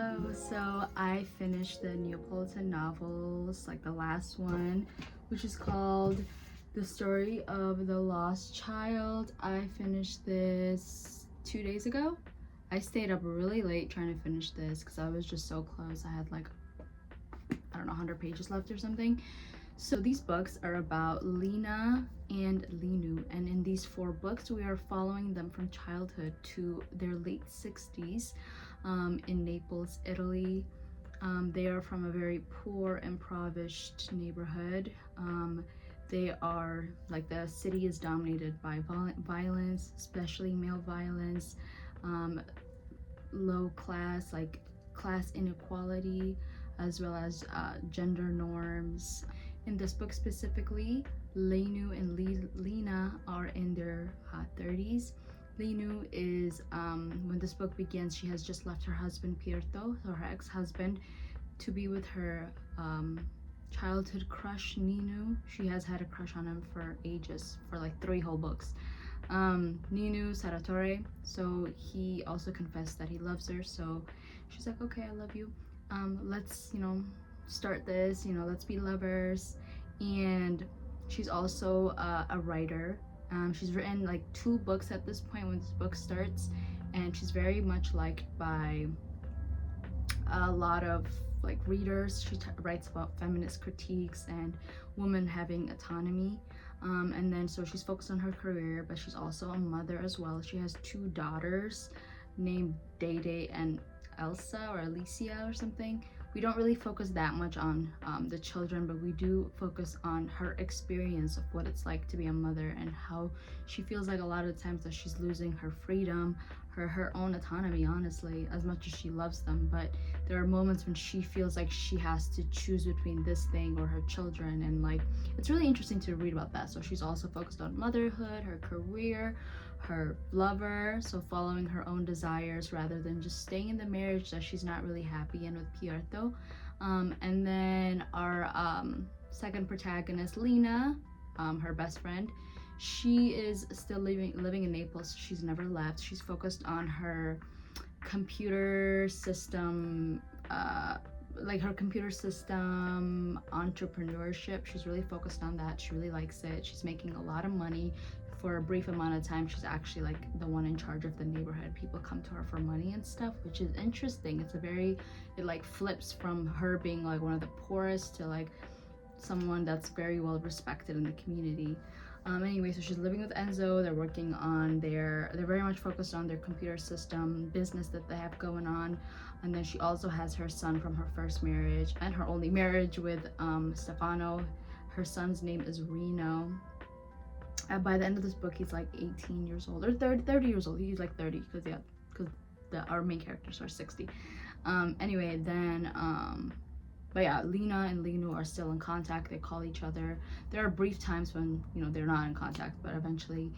Hello. So I finished the Neapolitan novels, like the last one, which is called The Story of the Lost Child. I finished this 2 days ago. I stayed up really late trying to finish this because I was just so close. I had like, I don't know, 100 pages left or something. So these books are about Lena and Linu, and in these 4 books we are following them from childhood to their late 60s in Naples, Italy. They are from a very poor, impoverished neighborhood. They are like, the city is dominated by violence, especially male violence, low class, like class inequality, as well as gender norms. In this book specifically, Lenu and Lena are in their 30s. Lenu is, when this book begins, she has just left her husband Pierto, so her ex-husband, to be with her childhood crush Ninu. She has had a crush on him for ages, for like 3 whole books. Ninu Saratore, so he also confessed that he loves her, so she's like, okay, I love you, let's, start this, let's be lovers. And she's also a writer. She's written like 2 books at this point when this book starts, and she's very much liked by a lot of like readers. She writes about feminist critiques and women having autonomy, and then so she's focused on her career, but she's also a mother as well. She has 2 daughters named Dede and Elsa or Alicia or something. We don't really focus that much on the children, but we do focus on her experience of what it's like to be a mother, and how she feels like a lot of the times that she's losing her freedom, her own autonomy, honestly, as much as she loves them. But there are moments when she feels like she has to choose between this thing or her children, and like, it's really interesting to read about that. So she's also focused on motherhood, her career, her lover, so following her own desires rather than just staying in the marriage that she's not really happy in with Pierto. And then our second protagonist, Lena, her best friend, she is still living in Naples. She's never left. She's focused on her computer system, like her computer system entrepreneurship. She's really focused on that. She really likes it. She's making a lot of money. For a brief amount of time, she's actually like the one in charge of the neighborhood. People come to her for money and stuff, which is interesting. It like flips from her being like one of the poorest to like someone that's very well respected in the community. Anyway, so she's living with Enzo. They're working on they're very much focused on their computer system business that they have going on. And then she also has her son from her first marriage and her only marriage with Stefano. Her son's name is Reno. By the end of this book, he's like 18 years old or 30 years old. He's like 30 because our main characters are 60. Anyway, then but yeah, Lena and Linu are still in contact. They call each other. There are brief times when they're not in contact, but eventually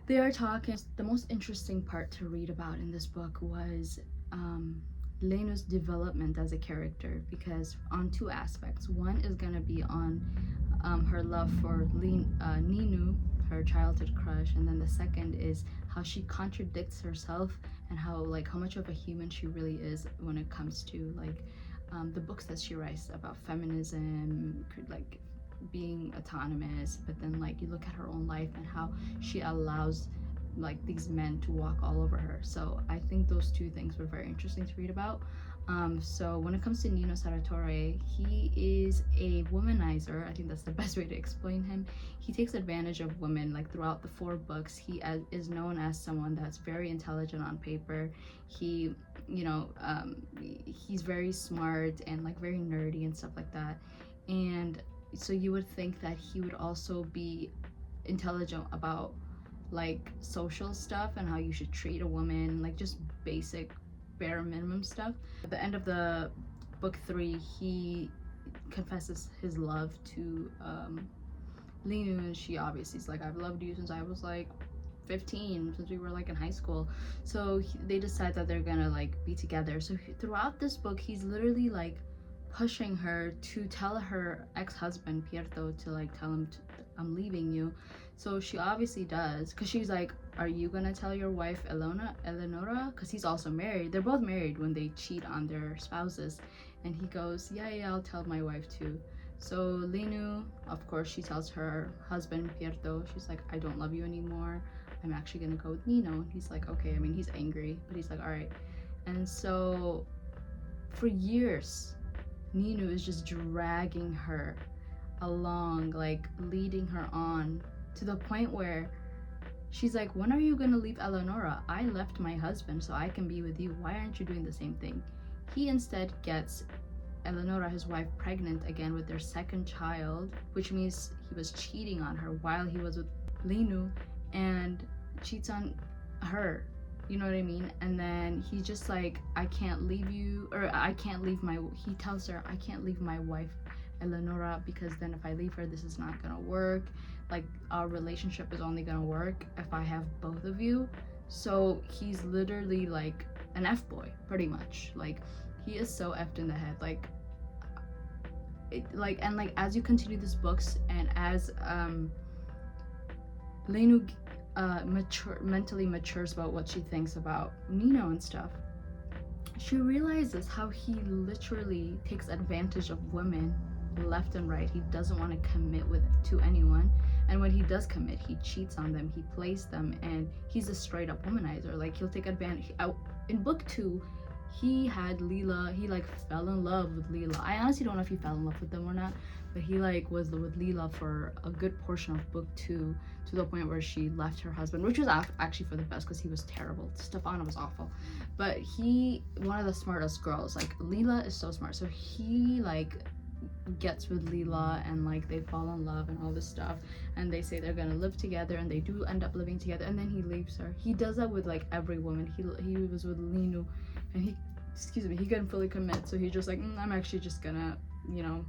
they are talking. The most interesting part to read about in this book was Lenu's development as a character, because on 2 aspects. One is gonna be on her love for Ninu, her childhood crush, and then the second is how she contradicts herself and how much of a human she really is when it comes to the books that she writes about feminism, like being autonomous, but then you look at her own life and how she allows these men to walk all over her. So I think those 2 things were very interesting to read about. So when it comes to Nino Saratore, he is a womanizer. I think that's the best way to explain him. He takes advantage of women throughout the 4 books. He is known as someone that's very intelligent on paper. He, he's very smart and very nerdy and stuff like that. And so you would think that he would also be intelligent about social stuff and how you should treat a woman, just basic bare minimum stuff. At the end of the book 3, he confesses his love to Linu, and she obviously is like, I've loved you since I was 15, since we were in high school. So they decide that they're gonna be together. So throughout this book, he's literally pushing her to tell her ex-husband Pierto to like tell him I'm leaving you. So she obviously does, because she's like, are you gonna tell your wife Eleonora, because he's also married, they're both married when they cheat on their spouses. And he goes, yeah, I'll tell my wife too. So Linu, of course, she tells her husband Pierto, she's like, I don't love you anymore, I'm actually gonna go with Nino. And he's like, okay. I mean, he's angry, but he's like, all right. And so for years, Nino is just dragging her along, like leading her on, to the point where she's like, when are you gonna leave Eleonora? I left my husband so I can be with you. Why aren't you doing the same thing? He instead gets Eleonora, his wife, pregnant again with their second child, which means he was cheating on her while he was with Linu, and cheats on her. You know what I mean? And then he's just like, I can't leave you, or I can't leave my, he tells her, I can't leave my wife Eleonora, because then if I leave her, this is not gonna work. Like, our relationship is only gonna work if I have both of you. So he's literally like an F-boy, pretty much. Like, he is so effed in the head. Like, and like, as you continue these books, and as Lenu mentally matures about what she thinks about Nino and stuff, she realizes how he literally takes advantage of women left and right. He doesn't want to commit to anyone, and when he does commit, he cheats on them, he plays them, and he's a straight up womanizer. Like, he'll take advantage. In book 2, he had Leela, he like fell in love with Leela. I honestly don't know if he fell in love with them or not, but he like was with Leela for a good portion of book 2, to the point where she left her husband, which was actually for the best, because he was terrible. Stefana was awful, but he, one of the smartest girls, like Leela is so smart, so he like gets with Leela, and like they fall in love and all this stuff, and they say they're gonna live together, and they do end up living together, and then he leaves her. He does that with like every woman. He was with Linu, and he couldn't fully commit, so he's just like, I'm actually just gonna, you know,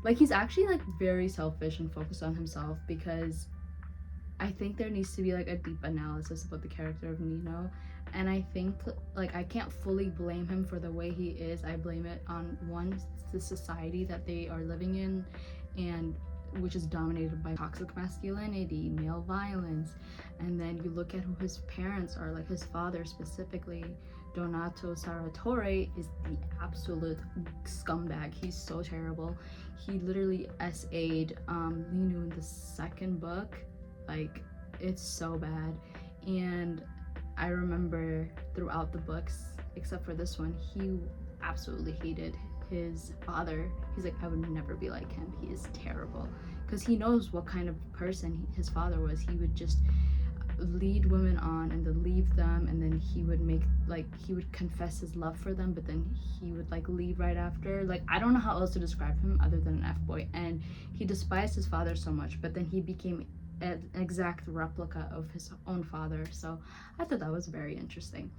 like, he's actually like very selfish and focused on himself, because I think there needs to be like a deep analysis about the character of Nino, and I think like I can't fully blame him for the way he is. I blame it on, one, the society that they are living in, and which is dominated by toxic masculinity, male violence, and then you look at who his parents are. Like, his father specifically, Donato Saratore, is the absolute scumbag. He's so terrible. He literally SA'd Linu in the second book. Like, it's so bad. And I remember throughout the books, except for this one, he absolutely hated his father. He's like, I would never be like him. He is terrible. Because he knows what kind of person his father was. He would just lead women on and then leave them, and then he would make, like, he would confess his love for them, but then he would like leave right after. Like, I don't know how else to describe him other than an F-boy. And he despised his father so much, but then he became an exact replica of his own father. So I thought that was very interesting.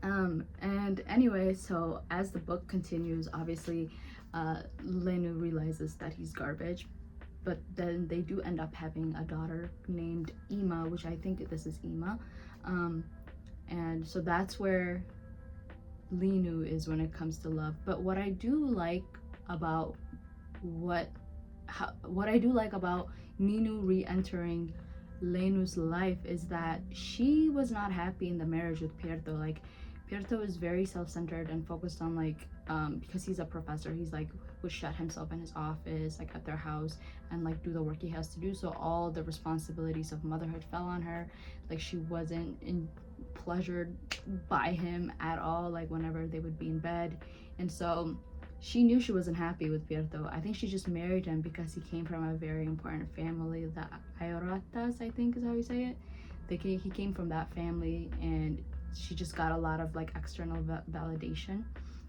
And anyway, so as the book continues, obviously Lenu realizes that he's garbage, but then they do end up having a daughter named Ima, which I think this is Ima. And so that's where Lenu is when it comes to love. But what I do like about Ninu re-entering Lenu's life is that she was not happy in the marriage with Pierto. Like, Pierto is very self-centered and focused on, like, because he's a professor, he's like would shut himself in his office, like at their house, and like do the work he has to do. So all the responsibilities of motherhood fell on her. Like, she wasn't pleasured by him at all, like whenever they would be in bed. And so she knew she wasn't happy with Pierto. I think she just married him because he came from a very important family, the Ayoratas, I think is how you say it. He came from that family, and she just got a lot of like external validation,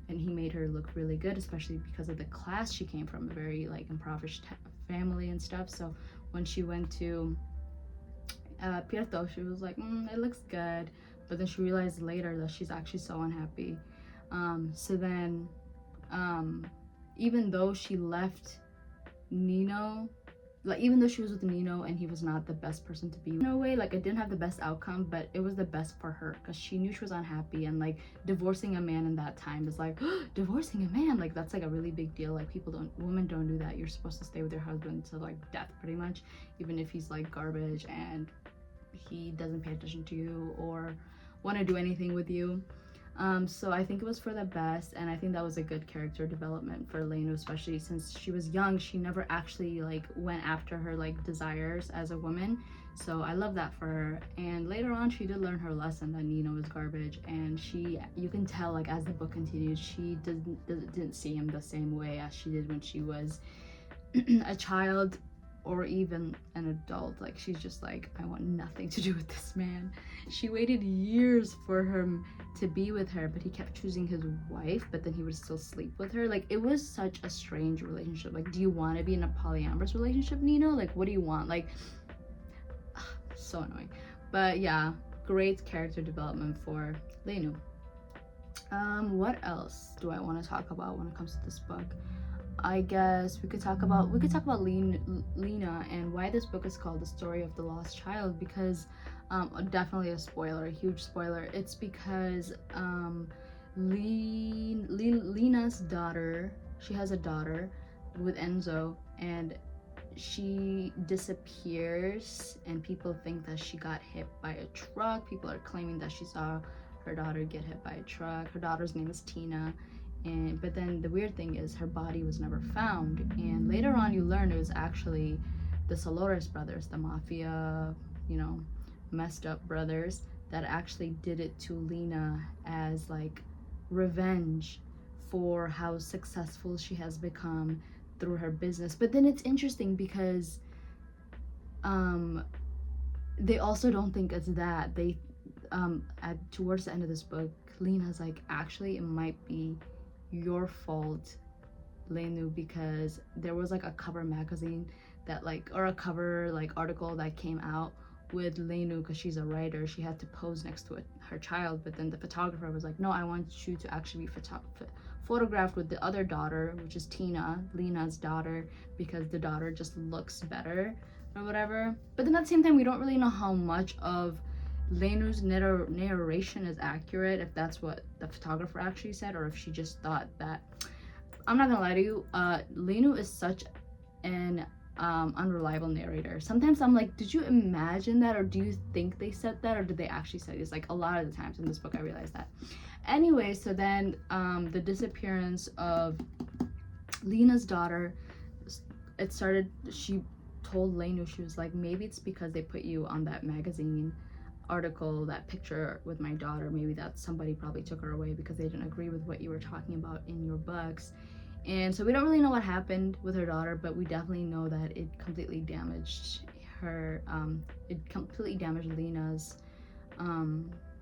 and he made her look really good, especially because of the class she came from, a very like impoverished family and stuff. So when she went to Pierto, she was like, it looks good, but then she realized later that she's actually so unhappy. So then even though she left Nino, like, even though she was with Nino and he was not the best person to be in a way, like, it didn't have the best outcome, but it was the best for her because she knew she was unhappy. And like, divorcing a man in that time is like, divorcing a man, like, that's like a really big deal. Like, women don't do that. You're supposed to stay with your husband to like death, pretty much, even if he's like garbage and he doesn't pay attention to you or want to do anything with you. So I think it was for the best, and I think that was a good character development for Elena, especially since she was young. She never actually like went after her like desires as a woman, so I love that for her. And later on, she did learn her lesson that Nino is garbage, and you can tell, like, as the book continues, she didn't see him the same way as she did when she was a child or even an adult. Like, she's just like, I want nothing to do with this man. She waited years for him to be with her, but he kept choosing his wife, but then he would still sleep with her. Like, it was such a strange relationship. Like, do you want to be in a polyamorous relationship, Nino? Like, what do you want? Like, so annoying. But yeah, great character development for Lenu. What else do I want to talk about when it comes to this book? I guess we could talk about Lena and why this book is called The Story of the Lost Child, because definitely a spoiler, a huge spoiler. It's because Lena's daughter, she has a daughter with Enzo, and she disappears, and people think that she got hit by a truck. People are claiming that she saw her daughter get hit by a truck. Her daughter's name is Tina. But then the weird thing is her body was never found, and later on you learn it was actually the Solores brothers, the mafia, messed up brothers, that actually did it to Lena as like revenge for how successful she has become through her business. But then it's interesting because they also don't think it's that. They towards the end of this book, Lena's like, actually it might be your fault, Lenu, because there was like a cover magazine that like, or a cover like article that came out with Lenu, because she's a writer, she had to pose next to her child, but then the photographer was like, no, I want you to actually be photographed with the other daughter, which is Tina, Lena's daughter, because the daughter just looks better or whatever. But then at the same time, we don't really know how much of Lenu's narration is accurate, if that's what the photographer actually said, or if she just thought that. I'm not gonna lie to you, Lenu is such an unreliable narrator. Sometimes I'm like, did you imagine that, or do you think they said that, or did they actually say this? Like, a lot of the times in this book I realized that. Anyway, so then the disappearance of Lena's daughter, it started, she told Lenu, she was like, maybe it's because they put you on that magazine article, that picture with my daughter, maybe that somebody probably took her away because they didn't agree with what you were talking about in your books. And so we don't really know what happened with her daughter, but we definitely know that it completely damaged her, it completely damaged Lena's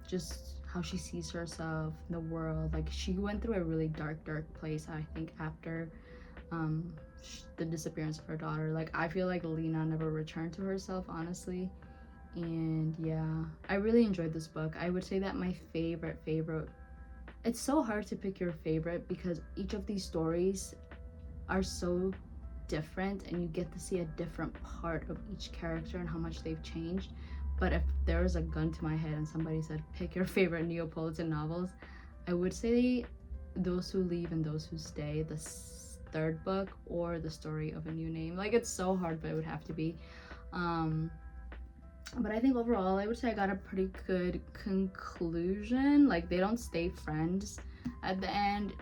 just how she sees herself in the world. Like, she went through a really dark place, I think, after the disappearance of her daughter. Like, I feel like Lena never returned to herself, honestly. And yeah, I really enjoyed this book. I would say that my favorite, it's so hard to pick your favorite because each of these stories are so different, and you get to see a different part of each character and how much they've changed. But if there was a gun to my head and somebody said pick your favorite Neapolitan novels, I would say Those Who Leave and Those Who Stay, the third book, or The Story of a New Name. Like, it's so hard, but it would have to be. But I think overall, I would say I got a pretty good conclusion. Like, they don't stay friends at the end.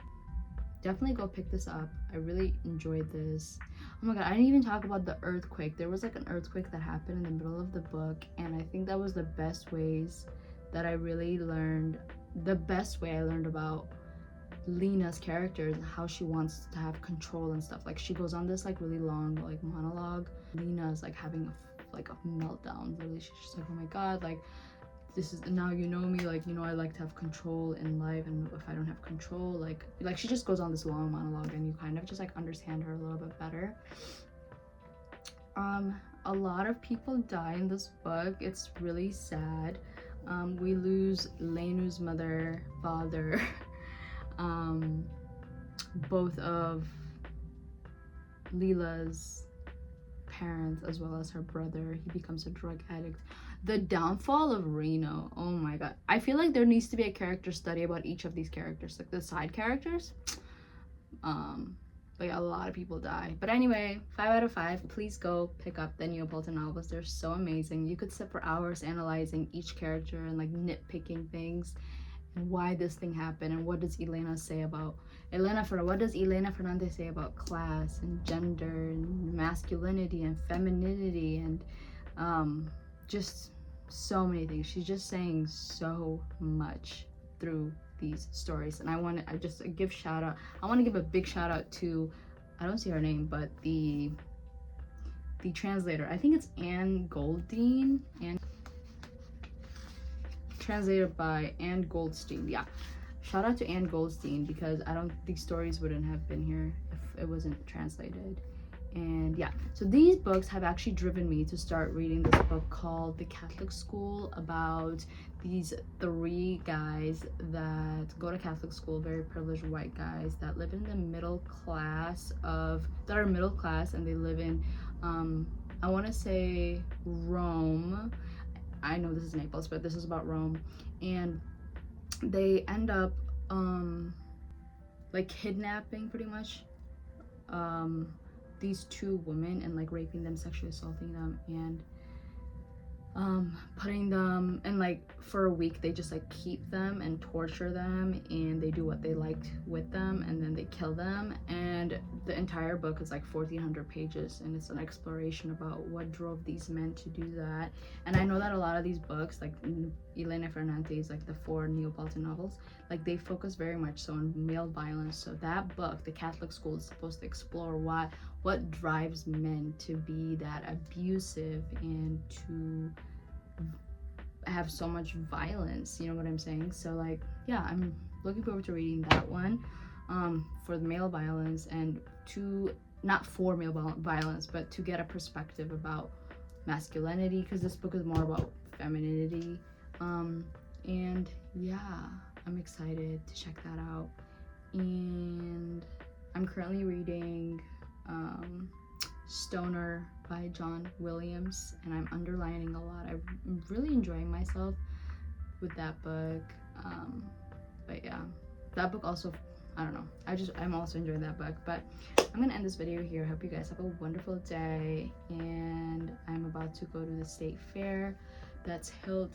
Definitely go pick this up. I really enjoyed this. Oh my god, I didn't even talk about the earthquake. There was like an earthquake that happened in the middle of the book, and I think that was the best ways that I really learned, the best way I learned about Lena's character and how she wants to have control and stuff. Like, she goes on this like really long like monologue. Lena's like having a meltdown. Really, she's just like, oh my god, like, this is, now you know me, like, I like to have control in life, and if I don't have control, like she just goes on this long monologue, and you kind of just like understand her a little bit better. A lot of people die in this book. It's really sad. We lose Lenu's mother, father, both of Lila's parents as well as her brother. He becomes a drug addict. The downfall of Reno, oh my god. I feel like there needs to be a character study about each of these characters, like the side characters. But yeah, a lot of people die. But anyway, 5 out of 5. Please go pick up the Neapolitan novels. They're so amazing. You could sit for hours analyzing each character and like nitpicking things and why this thing happened and what does what does Elena Ferrante say about class and gender and masculinity and femininity and just so many things. She's just saying so much through these stories, and I want to give a big shout out to, I don't see her name, but the translator. I think it's Anne Goldstein, and translated by Anne Goldstein. Yeah, shout out to Anne Goldstein, because these stories wouldn't have been here if it wasn't translated. And yeah, so these books have actually driven me to start reading this book called The Catholic School, about these 3 guys that go to Catholic school, very privileged white guys that live in the middle class and they live in I want to say Rome. I know this is Naples, but this is about Rome. And they end up like kidnapping pretty much these 2 women and like raping them, sexually assaulting them, and putting them, and like for a week they just like keep them and torture them, and they do what they liked with them, and then they kill them. And the entire book is like 1,400 pages, and it's an exploration about what drove these men to do that. And I know that a lot of these books, like Elena Ferrante's, like the 4 Neapolitan novels, like they focus very much so on male violence. So that book, The Catholic School, is supposed to explore what drives men to be that abusive and to have so much violence, you know what I'm saying? So like, yeah, I'm looking forward to reading that one for the male violence, and not for male violence, but to get a perspective about masculinity, because this book is more about femininity. And yeah, I'm excited to check that out. And I'm currently reading Stoner by John Williams, and I'm underlining a lot. I'm really enjoying myself with that book. But yeah, that book also, I don't know, I'm also enjoying that book. But I'm gonna end this video here. I hope you guys have a wonderful day, and I'm about to go to the state fair that's held,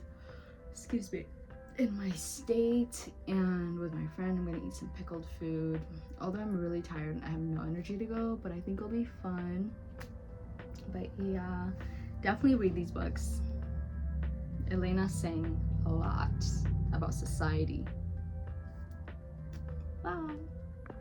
in my state, and with my friend I'm gonna eat some pickled food. Although I'm really tired and I have no energy to go, but I think it'll be fun. But yeah, definitely read these books. Elena's saying a lot about society. Bye.